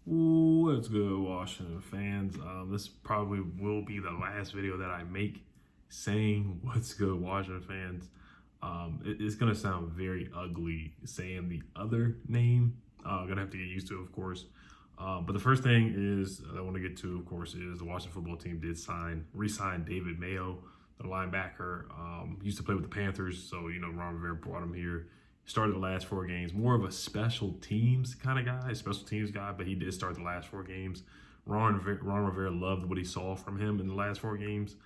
What's good, Washington fans? This probably will be the last video that I make saying what's good, Washington fans. It's gonna sound very ugly saying the other name. I'm gonna have to get used to it, of course. But the first thing is I want to get to, of course, is the Washington football team did re-sign David Mayo, the linebacker. Used to play with the Panthers, so Ron Rivera brought him here. Started the last 4 games, more of a special teams kind of guy, special teams guy, but he did start the last 4 games. Ron Rivera loved what he saw from him in the last 4 games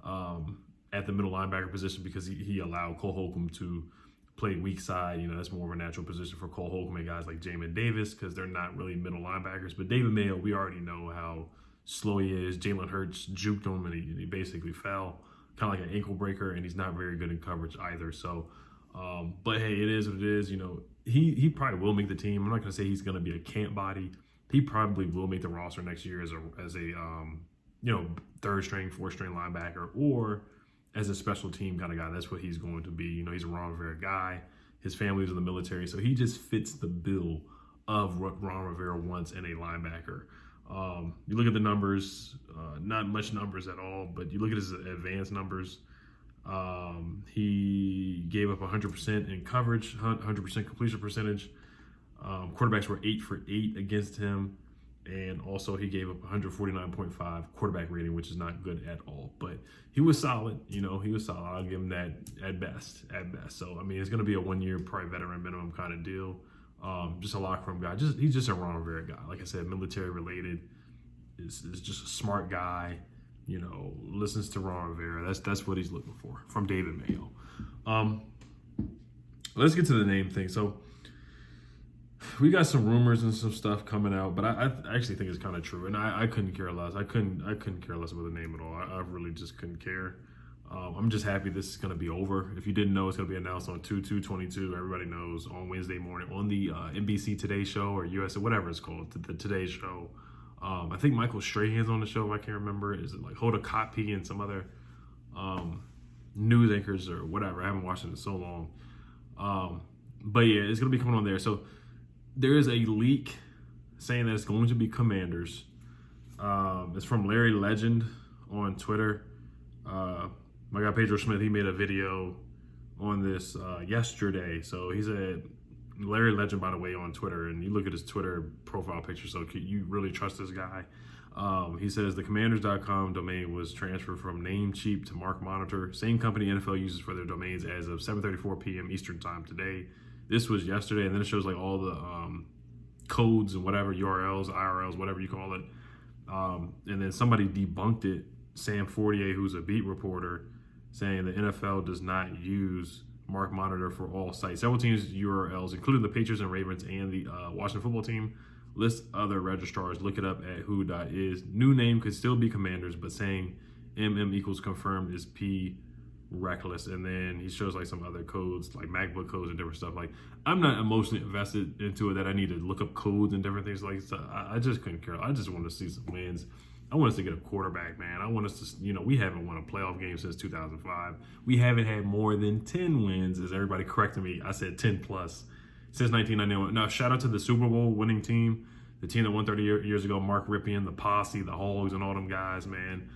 at the middle linebacker position because he allowed Cole Holcomb to play weak side. That's more of a natural position for Cole Holcomb and guys like Jamin Davis because they're not really middle linebackers. But David Mayo, we already know how slow he is. Jalen Hurts juked him and he basically fell, kind of like an ankle breaker, and he's not very good in coverage either. So, but hey, it is what it is. He probably will make the team. I'm not going to say he's going to be a camp body. He probably will make the roster next year as a third string, fourth string linebacker, or as a special team kind of guy. That's what he's going to be. He's a Ron Rivera guy. His family was in the military, so he just fits the bill of what Ron Rivera wants in a linebacker. You look at the numbers, not much numbers at all, but you look at his advanced numbers. He gave up 100% in coverage, 100% completion percentage. Quarterbacks were 8 for 8 against him. And also he gave up 149.5 quarterback rating, which is not good at all. But he was solid. He was solid. I'll give him that at best. So, it's going to be a 1-year probably veteran minimum kind of deal. Just a locker room guy. He's just a Ron Rivera guy. Like I said, military related. Is just a smart guy. Listens to Ron Rivera. That's what he's looking for from David Mayo. Let's get to the name thing. So we got some rumors and some stuff coming out, but I actually think it's kind of true, and I couldn't care less. I couldn't care less about the name at all. I really just couldn't care. I'm just happy this is going to be over. If you didn't know, it's going to be announced on 2/2/22. Everybody knows on Wednesday morning on the NBC Today Show or USA, whatever it's called, the Today Show. I think Michael Strahan's on the show. If I can't remember. Is it like Hoda Kotb and some other news anchors or whatever? I haven't watched it in so long. But yeah, it's going to be coming on there. So there is a leak saying that it's going to be Commanders. It's from Larry Legend on Twitter. My guy Pedro Smith, he made a video on this yesterday. So he's Larry Legend, by the way, on Twitter, and you look at his Twitter profile picture, so you really trust this guy. He says the commanders.com domain was transferred from Namecheap to Mark Monitor, same company NFL uses for their domains as of 7:34 p.m. Eastern time today. This was yesterday, and then it shows like all the codes and whatever, URLs, IRLs, whatever you call it. And then somebody debunked it, Sam Fortier, who's a beat reporter, saying the NFL does not use Mark Monitor for all sites. Several teams' URLs, including the Patriots and Ravens and the Washington football team, list other registrars. Look it up at who.is. New name could still be Commanders, but saying MM equals confirmed is P reckless. And then he shows like some other codes, like MacBook codes and different stuff. Like, I'm not emotionally invested into it that I need to look up codes and different things like that. I just couldn't care. I just want to see some wins. I want us to get a quarterback, man. I want us to, we haven't won a playoff game since 2005. We haven't had more than 10 wins, as everybody corrected me. I said 10 plus since 1991. Now, shout out to the Super Bowl winning team, the team that won 30 years ago, Mark Ripien, the Posse, the Hogs, and all them guys, man.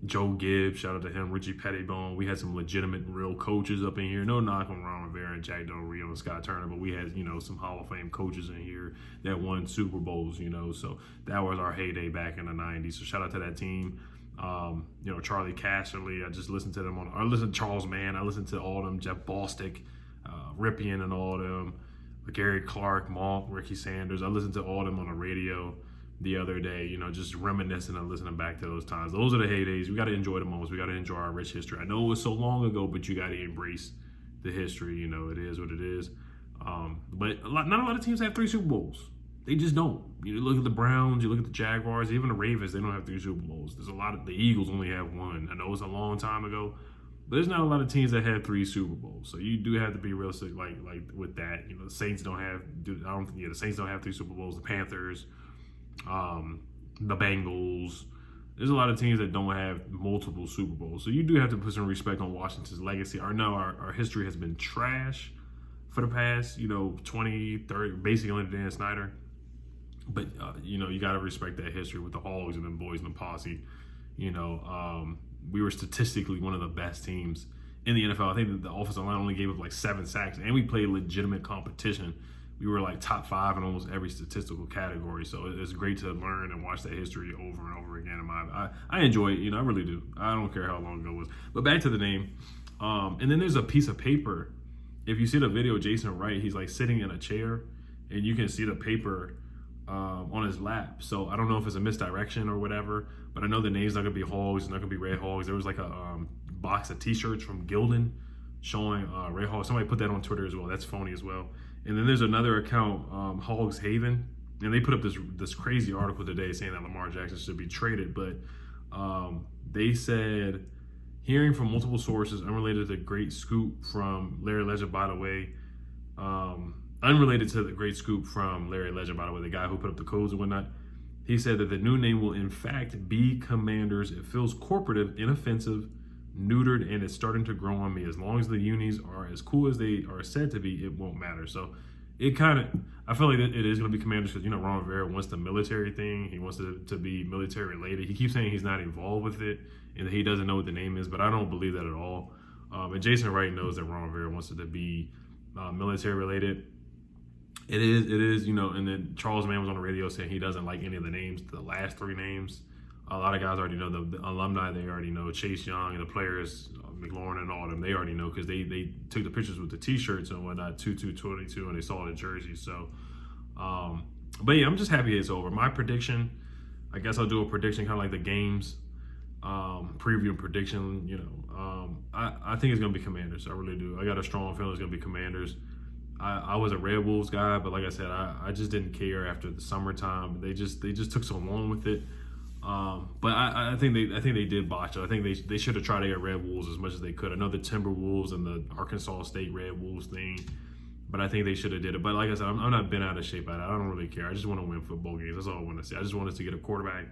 Joe Gibbs, shout out to him, Richie Pettibone. We had some legitimate, real coaches up in here. No knock on Ron Rivera and Jack Del Rio and Scott Turner, but we had, some Hall of Fame coaches in here that won Super Bowls, so that was our heyday back in the 90s. So shout out to that team. Charlie Casserly, I just listened to them I listened to Charles Mann, I listened to all of them, Jeff Bostic, Ripien and all of them, Gary Clark, Monk, Ricky Sanders. I listened to all of them on the radio the other day, just reminiscing and listening back to those times. Those are the heydays. We got to enjoy the moments. We got to enjoy our rich history. I know it was so long ago, but you got to embrace the history. It is what it is. But not a lot of teams have 3 Super Bowls. They just don't. You look at the Browns, you look at the Jaguars, even the Ravens, they don't have 3 Super Bowls. There's a lot of, the Eagles only have 1. I know it's a long time ago, but there's not a lot of teams that have 3 Super Bowls. So you do have to be realistic, like with that. The Saints don't have, the Saints don't have 3 Super Bowls. The Panthers, the Bengals. There's a lot of teams that don't have multiple Super Bowls. So you do have to put some respect on Washington's legacy. Our history has been trash for the past, 20, 30, basically under Dan Snyder. But you got to respect that history with the Hogs and them boys in the posse. We were statistically one of the best teams in the NFL. I think that the offensive line only gave up like 7 sacks, and we played legitimate competition. We were like top 5 in almost every statistical category. So it's great to learn and watch that history over and over again. I enjoy it. I really do. I don't care how long ago it was. But back to the name. And then there's a piece of paper. If you see the video, Jason Wright, he's like sitting in a chair, and you can see the paper on his lap. So I don't know if it's a misdirection or whatever, but I know the name's not gonna be Hogs, it's not gonna be Red Hogs. There was like a box of t-shirts from Glyndon showing Red Hogs. Somebody put that on Twitter as well. That's phony as well. And then there's another account, Hogs Haven, and they put up this crazy article today saying that Lamar Jackson should be traded, but they said, hearing from multiple sources unrelated to the great scoop from Larry Legend, by the way, unrelated to the great scoop from Larry Legend, by the way, the guy who put up the codes and whatnot, he said that the new name will in fact be Commanders. It feels corporative, inoffensive, neutered, and it's starting to grow on me. As long as the unis are as cool as they are said to be, it won't matter. So I feel like it is going to be Commanders because, Ron Rivera wants the military thing. He wants it to be military related. He keeps saying he's not involved with it and that he doesn't know what the name is, but I don't believe that at all. And Jason Wright knows that Ron Rivera wants it to be military related. It is, and then Charles Mann was on the radio saying he doesn't like any of the names, the last 3 names. A lot of guys already know, the alumni, they already know. Chase Young and the players, McLaurin and all of them, they already know because they took the pictures with the t-shirts and whatnot, 2/2/22, and they saw the jersey. So, but yeah, I'm just happy it's over. My prediction, I guess I'll do a prediction kind of like the games, preview and prediction, I think it's going to be Commanders. I really do. I got a strong feeling it's going to be Commanders. I was a Red Wolves guy, but like I said, I just didn't care after the summertime. They just took so long with it. But I think they did botch it. I think they should have tried to get Red Wolves as much as they could. I know the Timberwolves and the Arkansas State Red Wolves thing, but I think they should have did it. But like I said, I'm not bent out of shape at it. I don't really care. I just want to win football games. That's all I want to see. I just want us to get a quarterback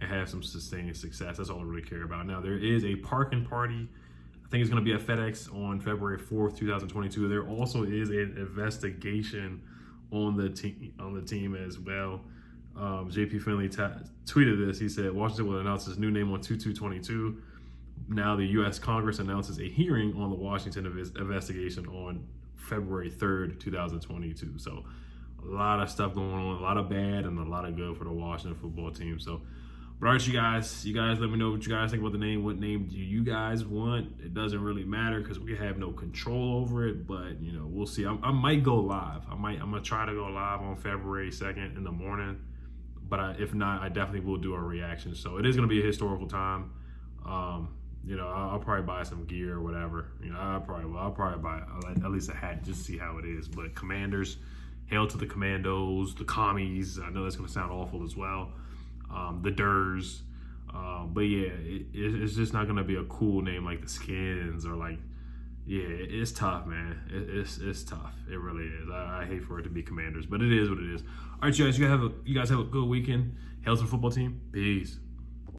and have some sustained success. That's all I really care about. Now, there is a parking party. I think it's going to be at FedEx on February 4th, 2022. There also is an investigation on the team as well. JP Finley tweeted this. He said, Washington will announce his new name on 2/2/22. Now the U.S. Congress announces a hearing on the Washington investigation on February 3rd, 2022. So a lot of stuff going on, a lot of bad and a lot of good for the Washington football team. So, but all right, you guys let me know what you guys think about the name. What name do you guys want? It doesn't really matter because we have no control over it, but we'll see. I might go live. I'm gonna try to go live on February 2nd in the morning. But if not, I definitely will do a reaction. So it is going to be a historical time. I'll probably buy some gear or whatever. I'll probably buy at least a hat just to see how it is. But Commanders, hail to the Commandos, the Commies. I know that's going to sound awful as well. The Durs. But yeah, it's just not going to be a cool name like the Skins or like, yeah, it's tough, man. It's tough. It really is. I hate for it to be Commanders, but it is what it is. All right, you guys have a good weekend. Hail to the football team. Peace.